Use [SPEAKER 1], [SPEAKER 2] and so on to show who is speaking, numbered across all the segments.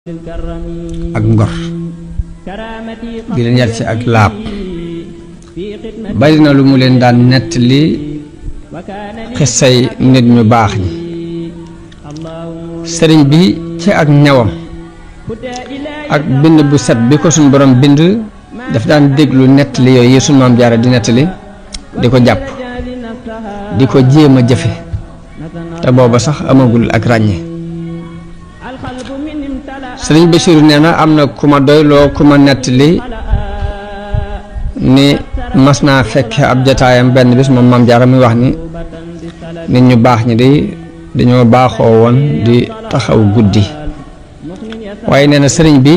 [SPEAKER 1] ak ngor di leen yar ci ak laab bari na lu mu leen daan nettali xissay nit ñu baax ñi sëriñ bi ci ak ñawam ak bind bu set bi ko suñ borom bind daf daan déglu nettali yooyu yi suñ maam jaara di nettali di ko jàpp di ko jéem a jëfe te booba sax amagul ak ràññee sëriñ Basiiru nee na am na ku ma doyloo ku ma nettali ni mas naa fekke ab jataayam benn bis moom maam jaara muy wax ni nit ñu baax ñi di dañoo baaxoo woon di taxaw guddi waaye nee na sëriñ bi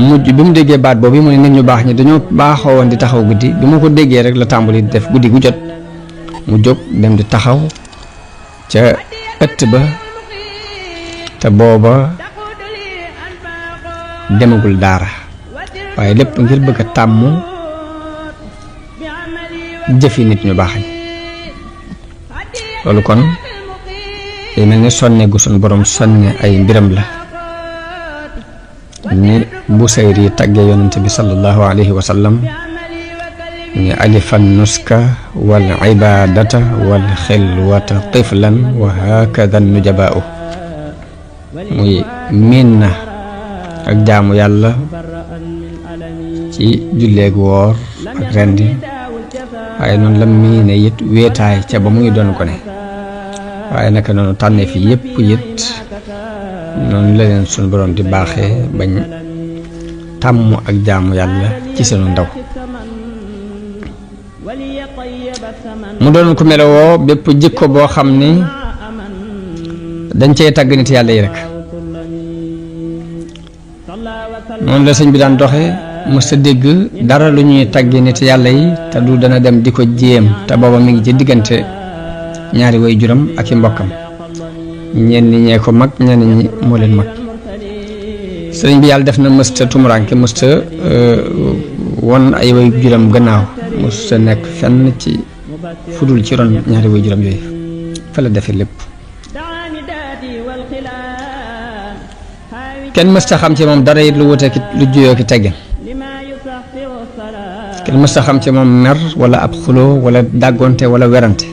[SPEAKER 1] mujj bi mu déggee baat boobu mu ne nit ñu baax ñi dañoo baaxoo woon di taxaw guddi bi mu ko déggee rek la tàmbali di def guddi gu jot mu jóg dem di taxaw ca ëtt ba te booba demagul daara waaye lépp ngir bëgg a tàmm jëfi nit ñu baax ñi loolu kon day mel ni sonne gu suñ borom sonne ay mbiram la ni Busayri yi tàggee yonent bi sallallahu alayhi wa sallam ni alifan nuska wal ibadata wal xilwata tiflan wa hakada nujabaau muy miin na ak jaamu yàlla ci julleeg woor ak rendi waaye noonu la miine it wéetaay ca ba mu ngi doon ko ne waaye naka noonu tànnee fi yépp it noonu la leen suñu borom di baaxee bañ tàmm ak jaamu yàlla ci seenu ndaw mu doon ko melowoo bépp jikko boo xam ni dañ cey tàgg nit yàlla yi rek noonu la sëñ bi daan doxe mësta dégg dara lu ñuy tàgge nit yàlla yi te du dana dem di ko jéem te booba mi ngi ci diggante ñaari way juram ak i mbokkam ñenn ñee ko mag ñenn ñi moo leen mag sëriñ bi yàlla def na mësta tumuranke mësta won ay way juram gannaaw mësta nekk fenn ci fudul ci ron ñaari way juram yooyu fa la defe lépp kenn mësta xam ci moom dara it lu wute ki lu juyoo ki teggin kenn mësta xam ci moom mer wala ab xuloo wala dàggonte wala werante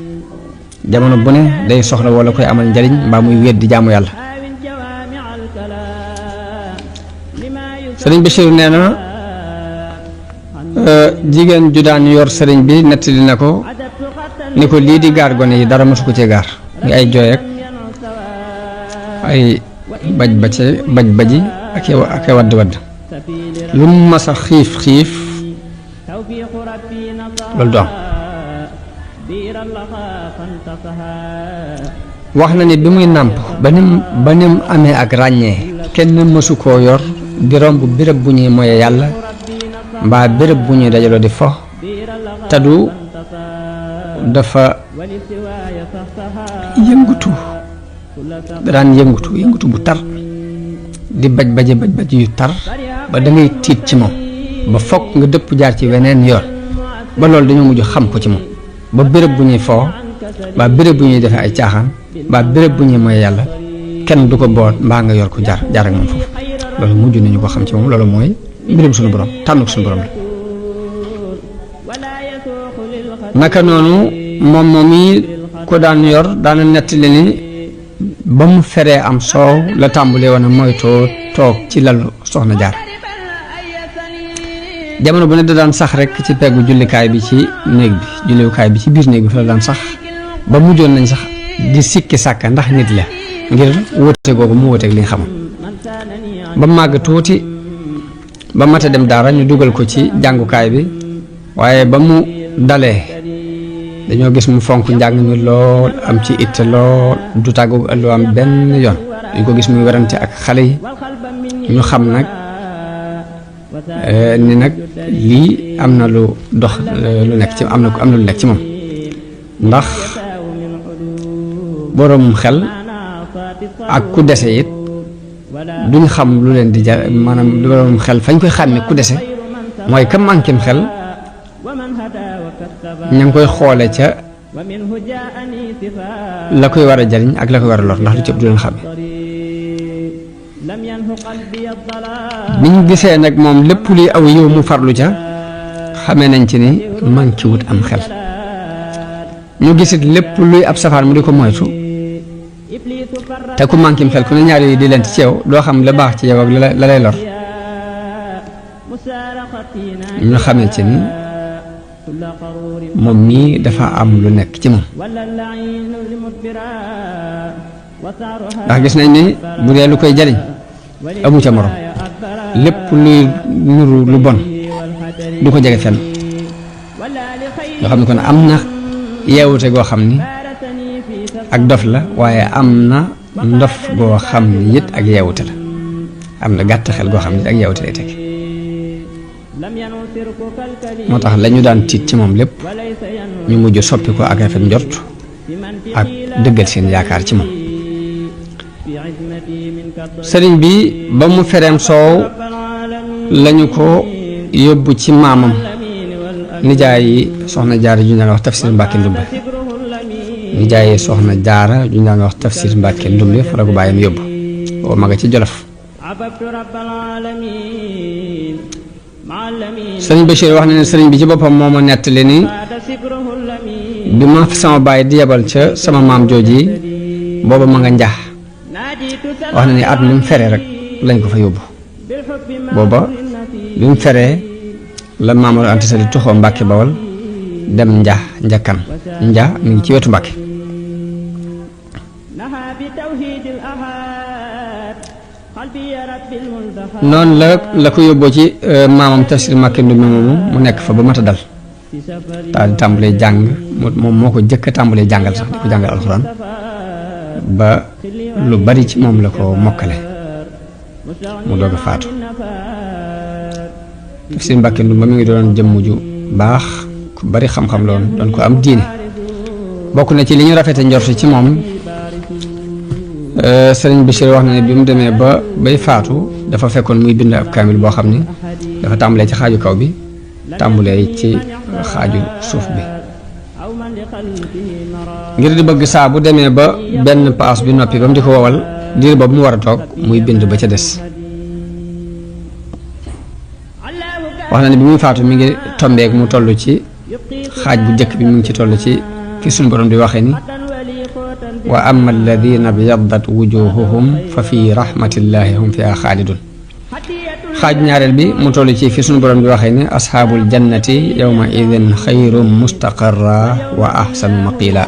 [SPEAKER 1] jamono bu ne day soxla wala koy amal njariñ mbaa muy wéet di jaamu yàlla sëriñ Basiiru nee na jigéen ju daan yor sëriñ bi nettali na ko ni ko lii di gaar gone yi dara mësu ko cee gaar ngi ay jooy ak ay baj baji ak wadd lu mu mas a xiif loolu du am wax na ni bi muy nàmp ba nim amee ak ràññee kenn mësu koo yor di romb béréb bu ñuy moye yàlla mbaa béréb bu ñuy dajaloo di fo te du dafa yëngutu daan yëngutu bu tar di baj yu tar ba da ngay tiit ci moom ba fokk nga dëpp jaar ci weneen yoon ba loolu dañoo mujj xam ko ci moom ba béréb bu ñuy foo ba béréb bu ñuy defee ay caaxaan ba béréb bu ñuy mooy yàlla kenn du ko boot mbaa nga yor ko jaar ak moom foofu loolu mujj nañu ko xam ci moom loolu mooy mbirum suñu borom tànn ko suñu borom la naka noonu moom yi ko daan yor daana nettali ni ba mu feree am soow la tàmbalee woon a moytoo toog ci lalu soxna jaar jamono bu ne da daan sax rek ci peggu jullikaay bi ci néeg bi jullikaay bi ci biir néeg bi fa la daan sax ba mujjoon nañ sax di sikki sàkka ndax nit la ngir wóote googu mu wóoteeg li nga xamoon ba màgg tuuti ba mata dem daara ñu dugal ko ci jàngukaay bi waaye ba mu dalee dañoo gis mu fonk njàng mi lool am ci itte lool du tàggu ëllu am benn yoon dañ ko gis muy werante ak xale yi ñu xam nag ni nag lii am na lu dox lu nekk ci am na lu nekk ci moom ndax boroom xel ak ku dese it duñ xam lu leen di jar maanaam boroom xel fañ koy xàmme ku dese mooy ka manquém xel ña ngi koy xoole ca la koy war a jariñ ak la koy war a lor ndax lu ci ëpp du leen xàmme biñ gisee nag moom lépp luy aw yow mu farlu ca xamee nañ ci ni manqué wut am xel ñu gisit lépp luy ab safaan mu di ko moytu te ku manqué xel ku ne ñaar yooyu di lent ci yow doo xam la baax ci yow ak la lay lor ñu xamee ci ni moom mii dafa am lu nekk ci moom ndax gis nañ ni bu dee lu koy jariñ amu ca morom lépp luy nuru lu bon du ko jege fenn yoo xam ne kon am na yeewute goo xam ni ak dof la waaye am na ndof goo xam ni it ak yeewute la am na gàtt xel goo xam ni ak yeewute lay teg moo tax la ñu daan tiit ci moom lépp ñu mujj soppi ko ak rafet njort ak dëggal seen yaakaar ci moom sëriñ bi ba mu fereem soow lañu ko yóbbu ci maamam nijaay yi soxna jaara ju ñu daan wax tafsir Mbàkke Ndumbe nijaay yi soxna jaara ju ñu daan wax tafsir Mbàkke Ndumbe fa la ko bàyyam yóbbu oo ma nga ci Jolof sëriñ Bachir wax na ne sëriñ bi ci boppam moo ma nettali ni bi ma sama baay di yebal ca sama maam jooji booba ma nga njax wax na ni at mi mu feree rek lañ ko fa yóbbu booba bi mu feree la Maamor Anta Sali tuxoo Mbàkke Bawol dem njakkan mi ngi ci wetu Mbàkke noonu la ko yóbboo ci maamam tafsir Mbàkke Ndumbe moomu mu nekk fa ba mat a dal daal di tàmbalee jàng moom moo ko jëkk a tàmbalee jàngal sax di ko jàngal alxuraan ba lu bari ci moom la ko mokkale mu doog a faatu tafsir Mbàkke Ndumbe mi ngi doon jëmm ju baax ku bari xam-xam loon doon ko am diine bokk na ci li ñu rafete njort ci moom sëriñ Bachir wax na ne bi mu demee ba bay faatu dafa fekkoon muy bind ab kaamil boo xam ni dafa tàmbalee ci xaaju kaw bi tàmbalee ci xaaju suuf bi ngir di bëgg saa bu demee ba benn paas bi noppi ba mu di ko wowal diir boobu mu war a toog muy bind ba ca des wax na ne bi muy faatu mi ngi tombeek mu toll ci xaaj bu njëkk bi mu ngi ci toll ci fi suñu borom di waxee ni wa amma alladina byaddat wujuhuhum fa fi rahmatillahi hum fiha xaalidun xaaj ñaareel bi mu toll ci fi suñu borom di waxee ni asxaabul jannati yawma idin xayrum mustaqarra wa ahsanu maqila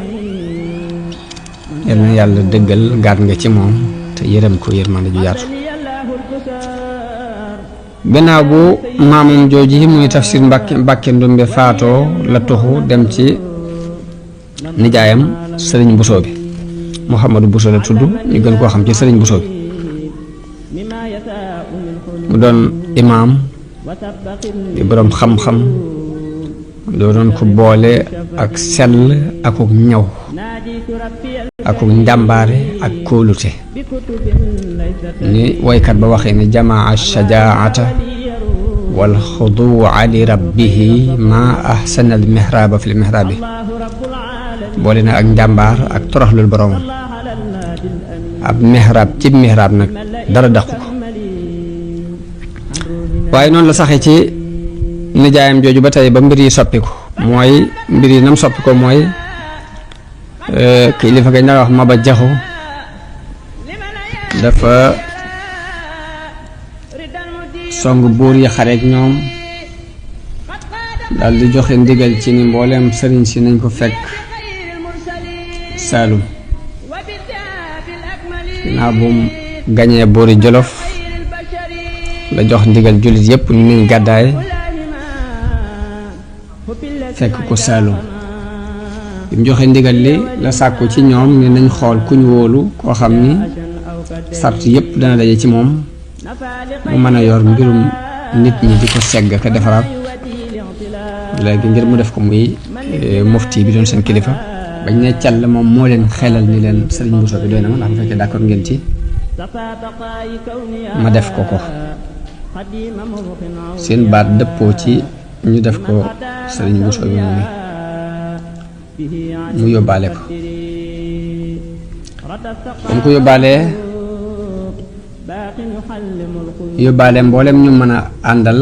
[SPEAKER 1] yal na yàlla dëggal gaat nga ci moom te yërëm ko yërmande ju yaatu gannaaw bu maamam jooji muy tafsir Mbàkke Ndumbe faatoo la tuxu dem ci nijaayam sëriñ Buso bi Mouhamadou Bousso la tudd ñu gën koo xam ci sëriñ Bousso bi mu doon imaam di boroom xam-xam doo doon ko boole ak sell akuk ñaw akuk njàmbaare ak kóolute ni woykat ba waxee ni jamaa shajaata wal xuduuca li rabbihi ma ahsana al mihraaba fi l mihraabi boole na ak njàmbaar ak toroxlul boroomam ab mihrab ci mihrab nag dara daqu ko waaye noonu la saxee ci nijaayam jooju ba tey ba mbir yi soppiku mooy mbir yi nam soppi ko mooy kilifa gañ na wax Maba Jaxu dafa song buur yi xareek ñoom daal di joxe ndigal ci ni mbooleem sëriñ si nañ ko fekk Saalum ginnaaw bu mu gañee boori Jolof la jox ndigal jullit yépp ni nañ gàddaay fekk ko Saalum bi mu joxe ndigal li la sàkku ci ñoom ni nañ xool kuñ wóolu koo xam ni sart yépp dana daje ci moom mu mën a yor mbirum nit ñi di ko segg ka defaraat léegi ngir mu def ko muy mufti bi doon seen kilifa bañ ne càll moom moo leen xelal ni leen sëriñ Bousso bi doy na ma ndax bu fekkee d'accord ngeen ci ma def ko seen baat dëppoo ci ñu def ko sëriñ Bousso bi moom mu yóbbaale ko ba mu ko yóbbaalee yóbbaale mboolem ñu mën a àndal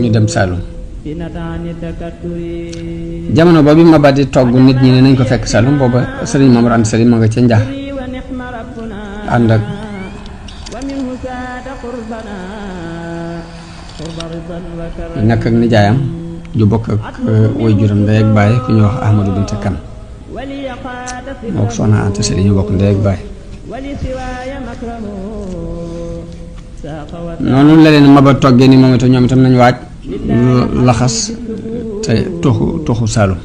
[SPEAKER 1] ñu dem Saalum. jamono boobu Maba di togg nit ñi ne nañ ko fekk Saalum booba sëriñ Maam Mor Anta Sali ma nga ca Njaax ànd ak nekk ak nijaayam ju bokk ak way juram ndey ak baay ku ñuy wax Ahmadou Binta Kan moo ko Soxna Anta Sali ñu bokk ndey ak baay noonu la leen Maba toggee ni moom itam ñoom itam nañ waaj laxas te toxu Saalum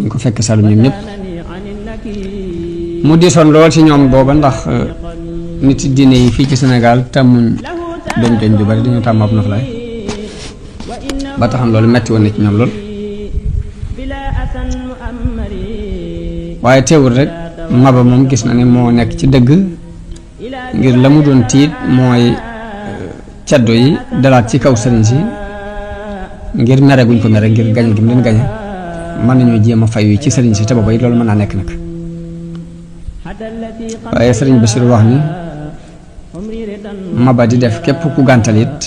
[SPEAKER 1] ñu ko fekk Saalum ñoom ñëpp mu diisoon lool ci ñoom booba ndax nit diine yi fii ci Sénégal tàmmuñ doñ ju bari dañu tàmm ab noflaay ba taxam loolu metti woon na ci ñoom lool waaye teewul rek Maba moom gis na ne moo nekk ci dëgg ngir la mu doon tiit mooy caddo yi dalaat ci kaw sëriñ si ngir mere guñ ko mere ngir gañe gi mu leen gañe mën nañoo jéem a fayu ci sëriñ si te booba it loolu mën naa nekk nag waaye sëriñ Basiru wax ni Maba di def képp ku gàntal it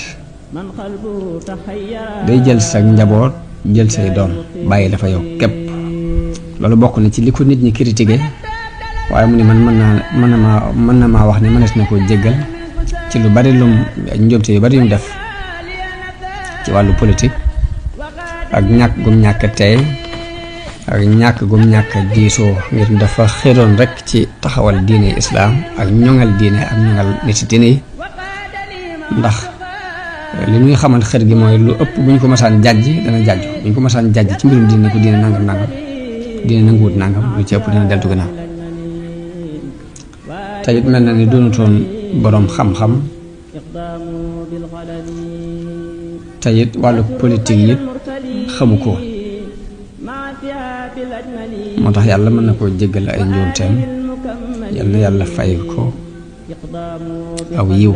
[SPEAKER 1] day jël sa njaboot jël say doom bàyyi dafa yow képp loolu bokk na ci li ko nit ñi critiqué waaye mu ne man mën na maa wax ne mënees na koo jéggal ci lu bari lum njóobte yu bari yum def ci wàllu politique ak ñàkk gum ñàkk tey ak ñàkk gum ñàkk diisoo ngir dafa xéroon rek ci taxawal diine islaam ak ñoŋal diine ak ñoŋal nit diine yi ndax li ñuy xamal xër gi mooy lu ëpp bu ñu ko masaan jàjji dana jàjju bu ñu ko masaan jàjji ci mbirum diine ko diine nangam diine nanguwut nangam lu ci ëpp dana deltu gannaaw te it mel na ni doonutoon boroom xam-xam te it wàllu politique yi xamu ko moo tax yàlla mën na koo jéggal ay njuumteem yal na yàlla fay ko aw yiw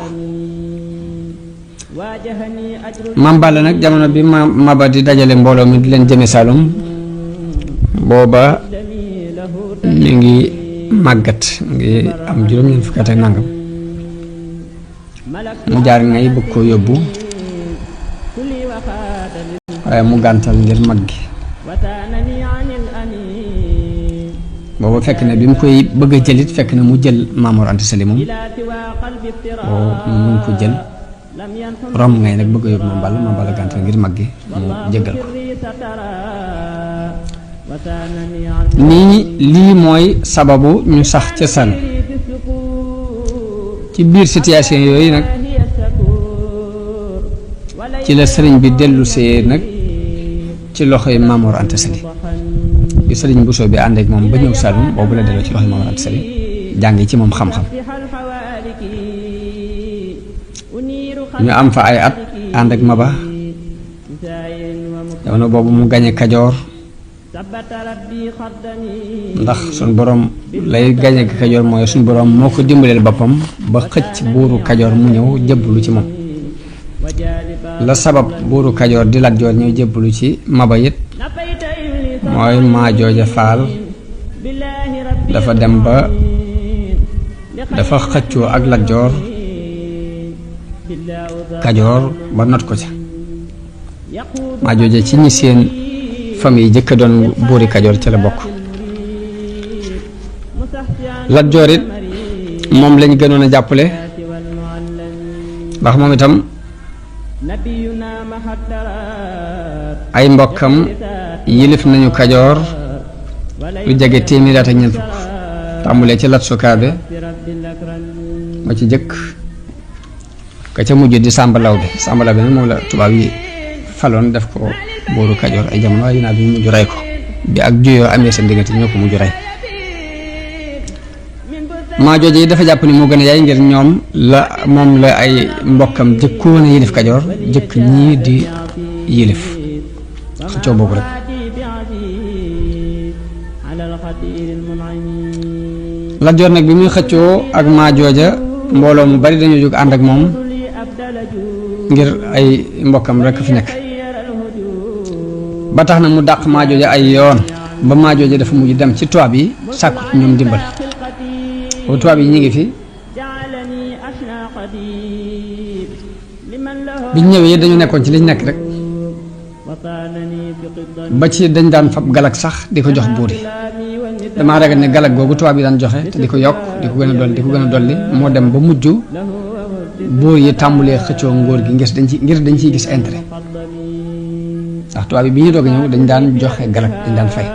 [SPEAKER 1] Maam Balla nag jamono bi Maba di dajale mbooloo mi di leen jëme Saalum booba mi ngi màggat ngi am juróom-ñeent fukki at ak nangam mu jaar ngay bëgg koo yóbbu waaye mu gàntal ngir mag gi booba fekk na bi mu koy bëgg a jëlit fekk na mu jël Maam Mor Anta Sali moom mu ko jël romb ngay nag bëgg a yóbbu Maam Balla gàntal ngir mag gi mu jéggal ko lii mooy sababu ñu sax ca Saalum ci biir situation yooyu nag ci la sëriñ bi dellusee nag ci loxoy Maam Mor Anta Sali bi sëriñ Bousso bi ànd ak moom ba ñëw Saalum boobu la delloo ci loxoy Maam Mor Anta Sali jàng ci moom xam-xam ñu am fa ay at ànd ak Maba jamono boobu mu gañe Kajoor ndax suñ borom lay gañe Kajoor mooy suñ borom moo ko dimbaleel boppam ba xëcc buuru Kajoor mu ñëw jébbalu ci moom la sabab buuru Kajoor di Lat Joor ñëw jébbalu ci Maba it mooy Maajooja Faal dafa dem ba dafa xëccoo ak Lat Joor Kajoor ba not ko ca Maajooja ci ñi seen famille jëkk doon buuri Kajoor ca la bokk Lat Joor it moom lañ gënoon a jàppale ndax moom itam ay mbokkam yilif nañu Kajoor lu jege téeméer at ak ñeent fukk tàmbulee ci Lat Sukaabe ma ci jëkk ka ca mujj di Sàmba Lawbe nag moom la tubaab yi faloon def ko buuru Kajoor ay jamono waaye ginnaaw bi ñu mujj rey ko bi ak juyoo amee seen diggante ñoo ko mujj rey Maajooja yi dafa jàpp ni moo gën a yaay ngir ñoom moom la ay mbokkam jëkkoon a yilif Kajoor jëkk ñii di yilif xëccoo boobu rek Lat Joor nag bi muy xëccoo ak Maajooja mbooloo mu bari dañoo jóg ànd ak moom ngir ay mbokkam rek fi nekk ba tax na mu dàq Maajooja ay yoon ba Maajooja dafa mujj dem ci tubaab yi sàkku ci ñoom dimbal boobu tubaab yi ñu ngi fi biñ ñëwee dañu nekkoon ci liñ nekk rek ba ci dañ daan fab galak sax di ko jox buur yi damaa ragal ne galak googu tubaab yi daan joxe te di ko yokk di ko gën a dolli di ko gën a dolli moo dem ba mujj buur yi tàmbulee xëccoo ngóor gi ngir dañ ciy gis intérêt ndax tubaab yi bi ñu doog a ñëw dañ daan joxe galak dañ daan fay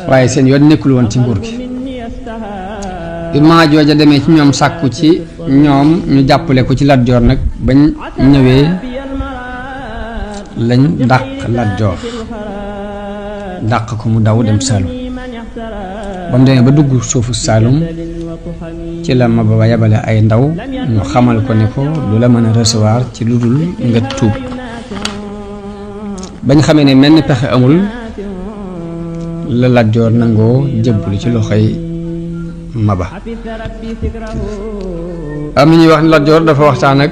[SPEAKER 1] waaye seen yoon nekkul woon ci nguur gi bi maa jooja demee ci ñoom sàkku ci ñoom ñu jàppale ko ci Lat Joor nag bañ ñëwee lañ dàq Lat Joor dàq ko mu daw dem Saalum ba mu demee ba dugg suufu Saalum ci la Maba ba yabale ay ndaw ñu xamal ko ne ko du la mën a recevoir ci lu dul nga tuub bañ xamee ne mel ni pexe amul la Lat Joor nangoo jébbalu ci loxoy Maba am na ñuy wax ne Lat Joor dafa waxtaan ak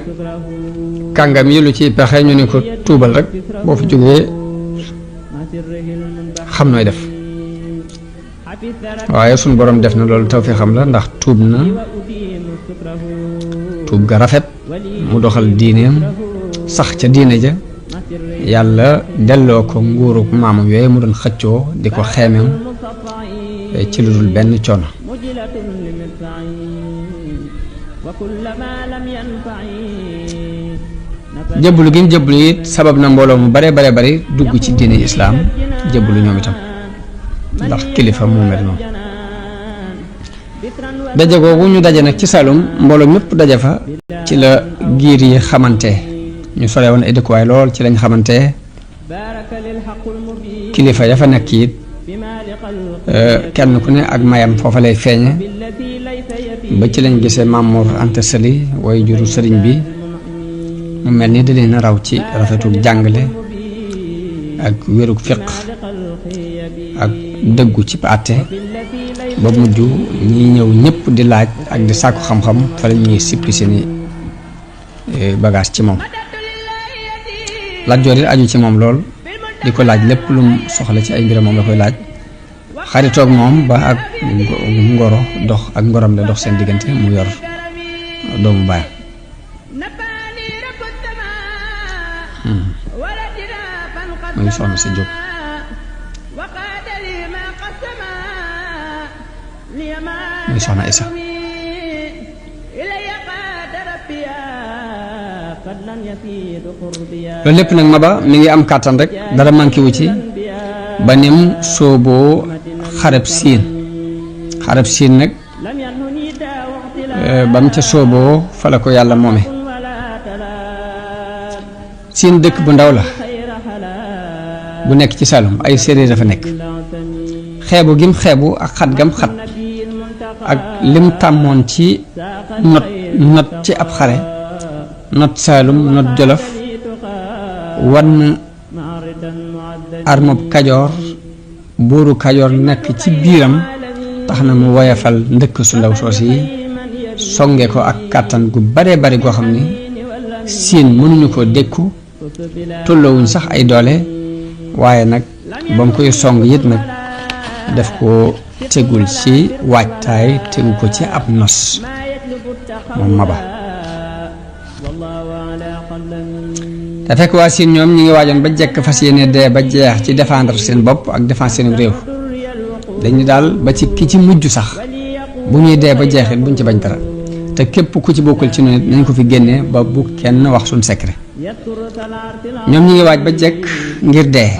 [SPEAKER 1] kàngam yi lu ci pexe ñu ne ko tuubal rek boo fi jógee xam nooy def waaye suñ borom def na loolu taw fi xam la ndax tuub na tuub ga rafet mu doxal diineem sax ca diine ja yàlla delloo ko nguuruk maamam yooyu mu doon xëccoo di ko xeemeem ci lu dul benn coono jébbalu gi mu jébbalu it sabab na mbooloo mu bare bari dugg ci diine islaam jébbalu ñoom itam ndax kilifa moo mel noonu daje googu ñu daje nag ci Saalum mbooloo mépp daje fa ci la giir yi xamante ñu sore woon ay dëkkuwaay lool ci lañ xamante kilifa ya fa nekk it kenn ku ne ak mayam foofa lay feeñe ba ci lañ gisee Maam Mor Anta Sali way juru sëriñ bi mu mel ni da leen a raw ci rafetuk jàngale ak wérug fiq ak dëggu ci àtte ba mujj ñi ñëw ñëpp di laaj ak di sàkku xam-xam fa la ñuy sippi seeni bagage ci moom Lat Joor it aju ci moom lool di ko laaj lépp lu mu soxla ci ay mbiram moom la koy laaj xaritoog moom ba ak ngoro dox ak ngorom la dox seen diggante mu yor doomu baayam muy soxna si Jóob muy soxna Isa loolu lépp nag Maba mi ngi am kàttan rek dara manqué wu ci ba nim sooboo xarab siin nag ba mu ca sooboo fa la ko yàlla moome siin dëkk bu ndaw la bu nekk ci Saalum ay séeréer dafa nekk xeebu gim xeebu ak xat gam xat ak lim tàmmoon ci not ci ab xare not Saalum not Jolof wan armob Kajoor buuru Kajoor nekk ci biiram tax na mu woyafal ndëkk su ndaw soos yi songe ko ak kàttan gu bare bari goo xam ni siin mënuñu ko dékku tolloowuñ sax ay doole waaye nag ba mu koy song it nag def ko tegul ci waajtaay tegu ko ci ab nos moom Maba te fekk waa siin ñoom ñi ngi waajoon ba jekk fas yéene dee ba jeex ci défendre seen bopp ak défendre seen réew dañu daal ba ci ki ci mujj sax bu ñuy dee ba jeexit buñ ci bañ dara te képp ku ci bokkul ci noonu nañ ko fi génnee ba bu kenn wax suñ secret ñoom ñi ngi waaj ba jekk ngir dee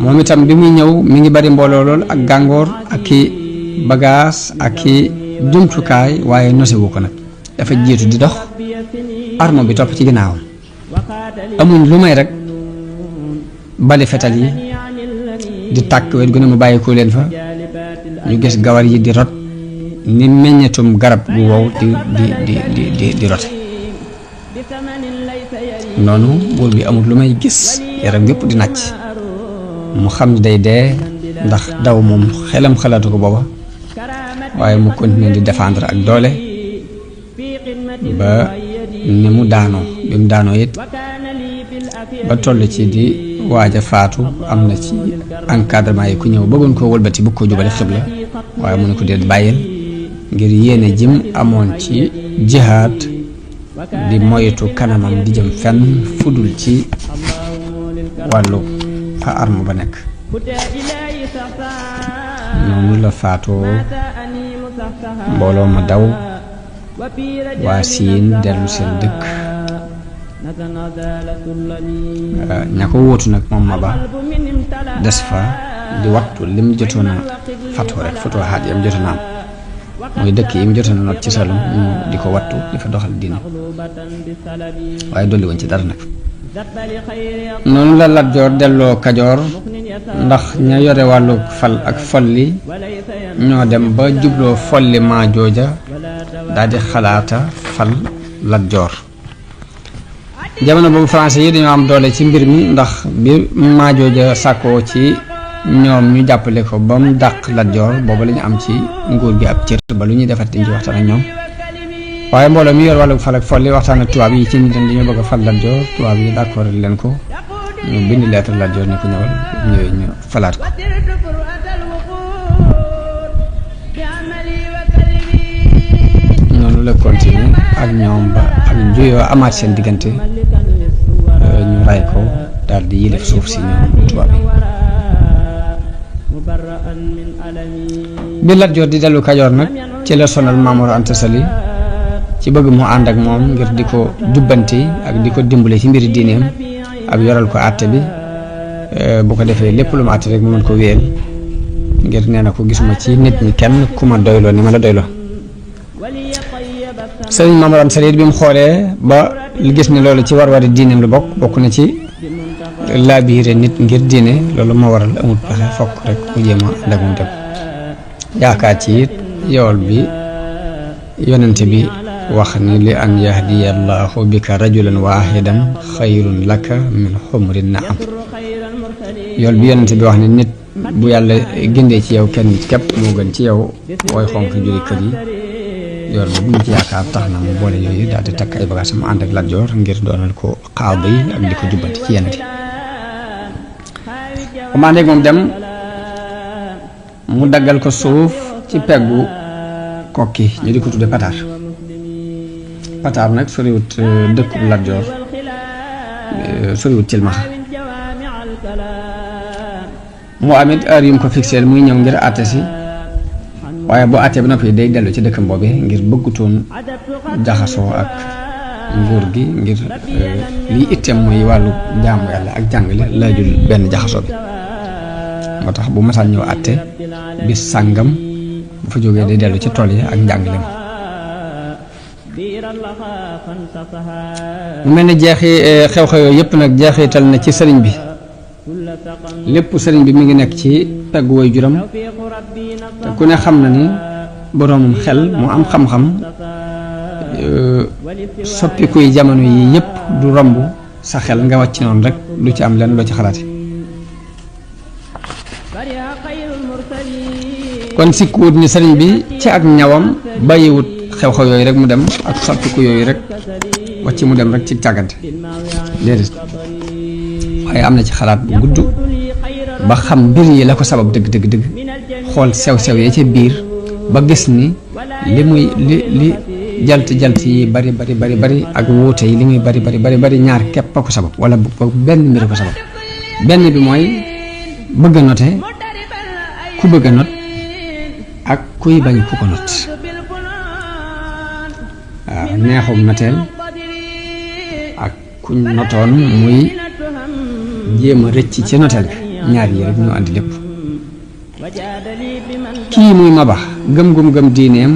[SPEAKER 1] moom itam bi muy ñëw mi ngi bari mbooloo lool ak gàngoor ak i bagaas ak i jumtukaay waaye nosewu ko nag dafa jiitu di dox armo bi topp ci ginnaawam amuñ lu may rek bali fetal yi di tàkk wet gu ne mu bàyyi ko leen fa ñu gis gawar yi di rot ni meññetum garab gu wow di rote noonu buur bi amul lu may gis yaram yépp di nàcc mu xam ni day dee ndax daw moom xelam xalaatu ko booba waaye mu continuer di défendre ak doole ba ni mu daanoo bi mu daanoo it ba toll ci di waaj a faatu am na ci encadrement yi ku ñëw bëggoon koo wëlbati bëgg koo jubale xibla waaye mu ne ko déet bàyyil ngir yéene jim amoon ci jihaad di moytu kanamam di jëm fenn fudul ci wàllu fa arme ba nekk noonu la faatoo mbooloo ma daw waa siin dellu seen dëkk ña ko wóotu nag moom Maba des fa di wattu lim jotoon a fatoo rek fatoo xaat yam jotoon a am mooy dëkk yi mu jotoon a not ci Saalum ñu di ko wattu di fa doxal diine waaye dolli woon ci dara nag noonu la Lat Joor delloo Kajoor ndax ña yore wàllu fal ak folli ñoo dem ba jubloo folli maa jooja daal di xalaata fal Lat Joor jamono boobu français yi dañoo am doole ci mbir mi ndax bi maa jooja sàkkoo ci ñoom ñu jàppale ko ba mu dàq Lat Joor boobu la ñu am ci nguur gi ab cër ba lu ñuy defat dañ ci waxtaan ak ñoom waaye mbooloo mi yor wàllu fal ak folli waxtaan ak tubaab yi ci nit dañoo bëgg a fal Lat Joor tubaab yi d'accord leen ko ñu bind lettre Lat Joor ne ko ñëwal ñëwee ñu falaat ko noonu la continuer ak ñoom ba ak njuyoo amaat seen diggante ñu ray ko daal di yilif suuf si ñoom tubaab yi bi Lat Joor di dellu Kajoor nag ci la sonal Maam Mor Anta Sali ci bëgg mu ànd ak moom ngir di ko jubbanti ak di ko dimbale ci mbiri diineem ak yoral ko àtte bi bu ko defee lépp lu mu àtte rek mu mën ko wéyal ngir nee na ko gisuma ci nit ñi kenn ku ma doyloo ni ma la doyloo sëriñ Maam Mor Anta Sali bi mu xoolee ba li gis ne loolu ci war-wari diineem lu bokk na ci laabiire nit ngir diine loolu moo waral amul pexe fokk rek mu jéem a ànd ak moom dem yaakaar ci it yool bi yonente bi wax ni li an yahdiya allahu bika rajulan wahidan xayrun laka min xumri naam yool bi yonente bi wax ni nit bu yàlla gindee ci yow kenn képp moo gën ci yow booy xonk juri kër yi yool boobu ñu ci yaakaar tax na mu boole yooyu daal di takk ay bagages mu ànd ak Lat Joor ngir doonal ko xaaba yi ak di ko jubbanti ci yenn bu ma àndeeg moom dem mu daggal ko suuf ci peggu kokki ñu di ko tudde Pataar nag soriwut dëkku Lat Joor soriwut Cilmaxa mu amit heure yu mu ko fixeel muy ñëw ngir àtte si waaye boo àttee ba noppi day dellu ci dëkkam boobee ngir bëggutoon jaxasoo ak nguur gi ngir liy itteem mooy wàllu jaamu yàlla ak jàngale laajul benn jaxasoo bi moo tax bu masaan ñëw àtte bis sàngam bu fa jógee day dellu ci tool yi ak njàngale ma mu mel ne jeexi xew-xew yooyu yëpp nag jeexital na ci sëriñ bi lépp sëriñ bi mi ngi nekk ci peggu way juram te ku ne xam na ni boroomum xel mu am xam-xam soppikuy jamono yi yëpp du romb sa xel nga wàcc noonu rek du ci am lenn loo ci xalaate kon sikkuwut ni sëriñ bi ci ak ñawam bàyyiwut xew-xew yooyu rek mu dem ak soppiku yooyu rek wàcc mu dem rek ci càggante déedéet waaye am na ci xalaat bu gudd ba xam mbir yi la ko sabab dëgg xool sew-sew ya ca biir ba gis ni li jalt yi bari ak wuute yi li muy bari ñaar képp a ko sabab wala benn mbir ko sabab benn bi mooy bëgg a note ku bëgg a not ak kuy bañ ku ko not waaw neexum noteel ak kuñ notoon muy jéem a rëcc ci noteel ga ñaar yi rek ñu andi lépp kii muy Maba gëm diineem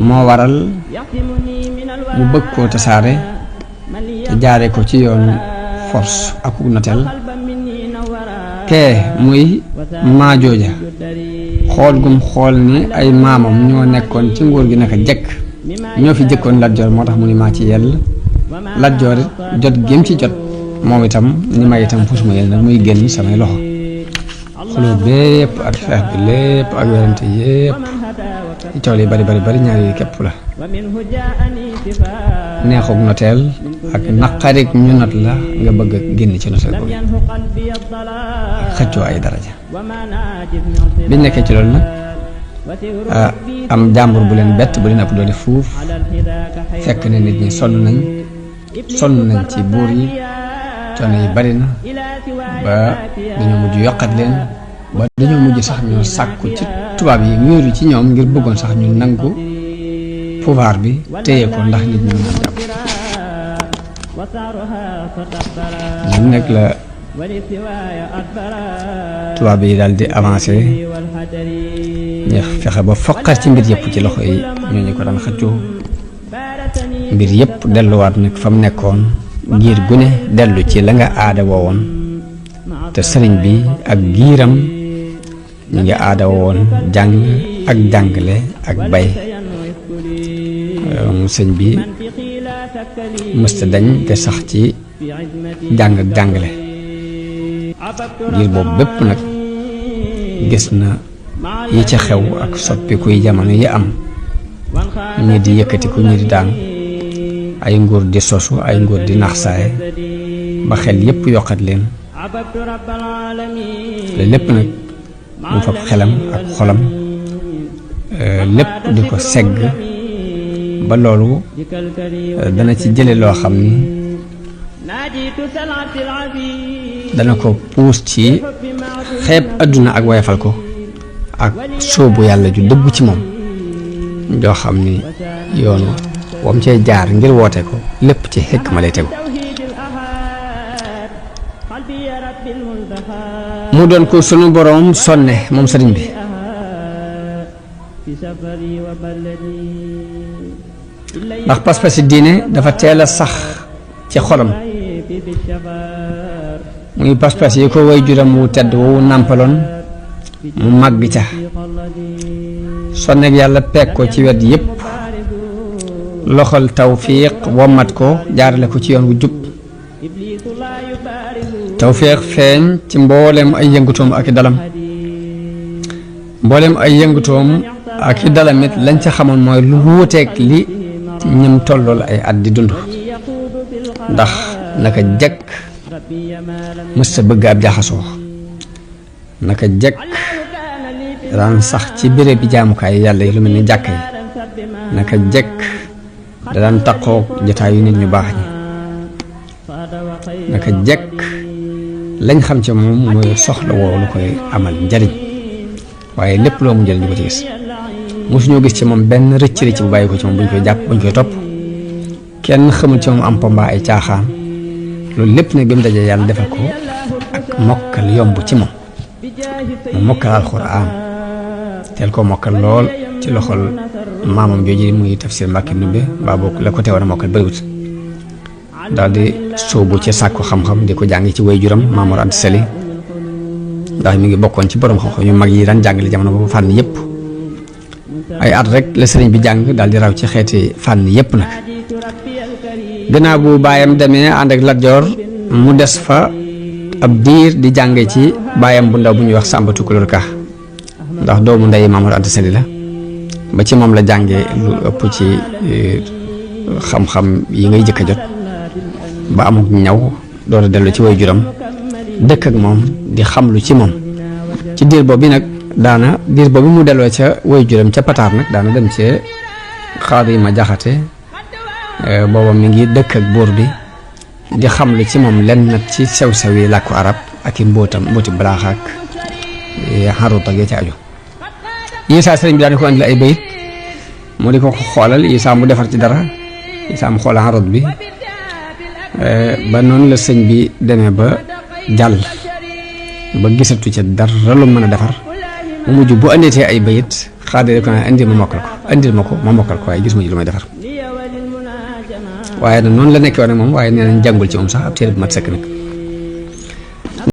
[SPEAKER 1] moo waral mu bëgg koo tasaare te jaare ko ci yoonu force ak noteel kee muy maajooja xool gum xool ni ay maamam ñoo nekkoon ci nguur gi naka jekk ñoo fi jëkkoon Lat Joor moo tax mu ni maa ci yell Lat Joor it jot gém ci jot moom itam ni may itam fusuma yell nag muy génn samay loxo xuloo bépp ak xeex bi lépp ak werante yépp ci tool yi bari ñaar yi képp la neexug noteel ak naqarik ñu not la nga bëgg a génn ci noteel boobu ak xëccoo ay daraja biñ nekkee ci loolu nag am jàmbur bu leen bett bu leen ëpp doole fuuf fekk ne nit ñi sonn nañ ci buur yi coono yi bari na ba dañoo mujj yokkat leen ba dañoo mujj sax ñoo sàkku ci tubaab yi wéeru ci ñoom ngir bëggoon sax ñu nangu pouvoir bi téye ko ndax nit ñi mën a jàpp ñun nag la tubaab yi daal di avancé ñu fexe ba foqar ci mbir yëpp ci loxo yi ñoo ñu ko daan xëccoo mbir yëpp delluwaat nag fa mu nekkoon giir gu ne dellu ci la nga aada woowoon te sëriñ bi ak giiram ñu ngi aada woowoon jàng ak jàngale ak bay sëñ bi mësta dañ te sax ci jàng ak jàngale giir boobu bépp nag gis na yi ca xew ak soppikuy jamono yi am ñi di yëkkatiku ñi di daan ay nguur di sosu ay nguur di nax saay ba xel yépp yokkat leen la lépp nag mu fab xelam ak xolam lépp di ko segg ba loolu dana ci jële loo xam ni dana ko puus ci xeeb àdduna ak wayafal ko ak sóobu yàlla ju dëgg ci moom joo xam ni yoonu wam cee jaar ngir woote ko lépp ci xekk ma lay tegu mu doon ko sunu boroom sonne moom sëriñ bi ndax pas-pasi diine dafa teel a sax ci xolam muy pas-pas yi ko way juram wu tedd wu nàmpaloon mu màgg ca sonneeg yàlla peeg ko ci wet yépp loxol tawfiq wommat ko jaarale ko ci yoon wu jub tawfiq feeñ ci mbooleem ay yëngutoom ak i dalam mbooleem ay yëngutoom ak i dalamit lañ ca xamoon mooy lu wuuteeg li ñëm tollool ay at di dund ndax naka jekk mësta bëgg ab jaxasoo naka jekk daan sax ci béréb bi jaamukaay yàlla yi lu mel ni jàkk yi naka jekk da daan taqoog jotaayu nit ñu baax ñi naka jekk lañ xam ca moom mooy soxla woo lu koy amal njariñ waaye lépp loo mu njariñ ñu ko ci gis mosuñoo gis ci moom benn rëcc bu bàyyi ko ci moom buñ koy jàpp buñ koy topp kenn xamul ci moom am pomba ay caaxaan loolu lépp nag bi mu dajee yàlla defal ko ak mokkal yomb ci moom mu mokkal alxuraan teel ko mokkal lool ci loxol maamam jooju muy tafsir Mbàkke Ndumbe mbaa boog la ko teewoon a mokkal bëriwut daal di sóobu ci sàkku xam-xam di ko jàng ci way juram Maamor Anta Sali ndax mi ngi bokkoon ci borom xam-xam yu mag yi daan jàngale jamono boobu fànn yépp ay at rek la sëriñ bi jàng daal di raw ci xeeti fànn yépp nag gannaaw bu baayam demee ànd ak Lat Joor mu des fa ab diir di jànge ci baayam bu ndaw bu ñuy wax Sàmba Tukulóor Ka ndax doomu ndey Maamor Anta Sali la ba ci moom la jànge lu ëpp ci xam-xam yi ngay jëkk a jot ba amuk ñaw door a dellu ci way juram dëkk ak moom di xamlu ci moom ci diir boobu nag diir boobu mu delloo ca way juram ca Pataar nag daana dem ci Xaadi Ma Jaxate booba mi ngi dëkk ak buur bi di xamlu ci moom lenn nag ci sew-sew yi làkku arab ak i mbooti balaax ak xarut ak ya ci aju Isaa sëriñ bi daan ko andil ay bayit mu di ko xoolal Isaa mu defar ci dara Isaa mu xoolal xarut bi ba noonu la sëñ bi demee ba jàll ba gisatu ca dara lu mën a defar mu mujj bu andeetee ay bayit xaadire ko ne indil ma mokkal ko waaye gis ma ci lu may defar waaye nag noonu la nekkee woon ak moom waaye nee nañ jàngul ci moom sax ab téere bu mat sëkk nag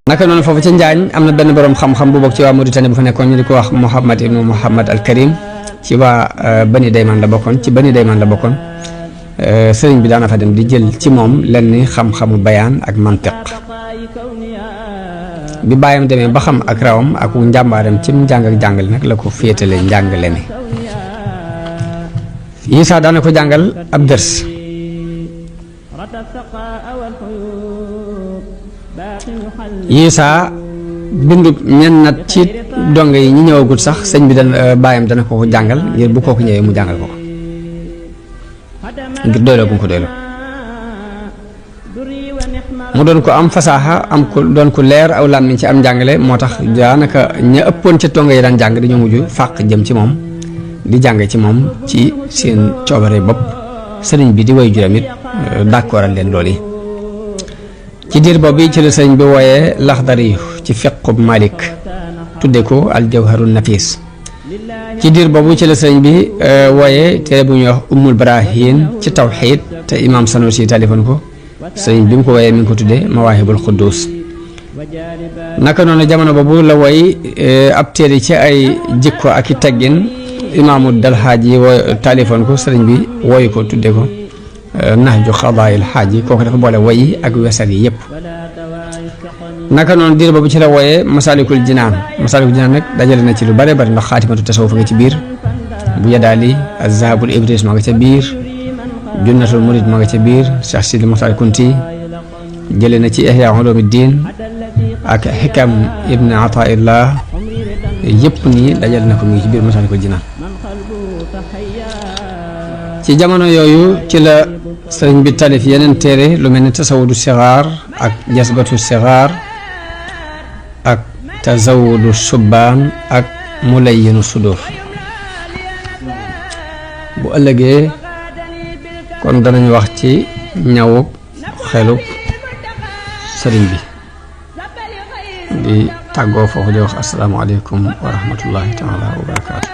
[SPEAKER 1] naka noonu foofu ca Njaañ am na benn borom xam-xam bu bokk ci waa Mauritanie bu fa nekkoon ñu di ko wax Mouhamad ibnu Mouhamad al Karim ci waa Bani Dayman la bokkoon sëriñ bi daana fa dem di jël ci moom lenn xam-xamu bayaan ak mantiq bi bàyyam demee ba xam ak rawam ak njàmbaaram ci njàng ak jàngale nag la ko féetale njàngale mi. Isaa daana ko jàngal ab dërs Isaa bindu ñennat ci donge yi ñi ñëwagul sax sëñ bi bàyyam dana ko jàngal ngir bu kooku ñëwee mu jàngal ko ngir doyloo bu ko doyloo mu doon ko am fasaaxa am ko doon ko leer aw làmmiñ ci am njàngale moo tax daanaka ña ëppoon ca donge yi daan jàng dañoo mujj fàq jëm ci moom di jàng ci moom ci seen coobare bopp sëriñ bi di way juram it d'accordal leen loolu yi ci diir boobu ci la sëriñ bi wooyee Laxdari ci fiqub Malik tudde ko aljawharun nafis ci diir boobu ci la sëriñ bi wooyee téere bu ñuy wax Ummul Barahin ci tawxiid te imam Sanusi talifoon ko sëriñ bi mu ko wooyee mi ngi ko tudde Mawaahibul Quddus naka noonu jamono boobu la woy ab téere ci ay jikko ak i teggin imaamu Dalxaaj yi wooy talifoon ko sëriñ bi wooyu ko tudde ko Nahju Xadaayil Xaaj yi kooku dafa boole woy yi ak wesar yi yëpp naka noonu diir boobu ci la wooyee Masaalikul Jinaan nag dajale na ci lu bare bari ndax xaatimatu tasawuf nga ci biir bu Yadaali Az-Zahabul Ibris ma nga ca biir Junnatul Murid ma nga ca biir Cheikh Sidi Muxtaar Kunti jële na ci Ihya Ulumuddin ak Xikam Ibn Ataillah yëpp nii dajale na ko mu ngi ci biir Masaalikul Jinaan ci jamono yooyu ci la sëriñ bi talif yeneen téere lu mel ni tasawudu sixaar ak jasbatu sixaar ak tazawudu subbaan ak mulayyinu sudur bu ëllëgee kon danañ wax ci ñawub xelub sëriñ bi di tàggoo foofu di wax asalaamaaleykum wa rahmatullahi taala wa barakaatu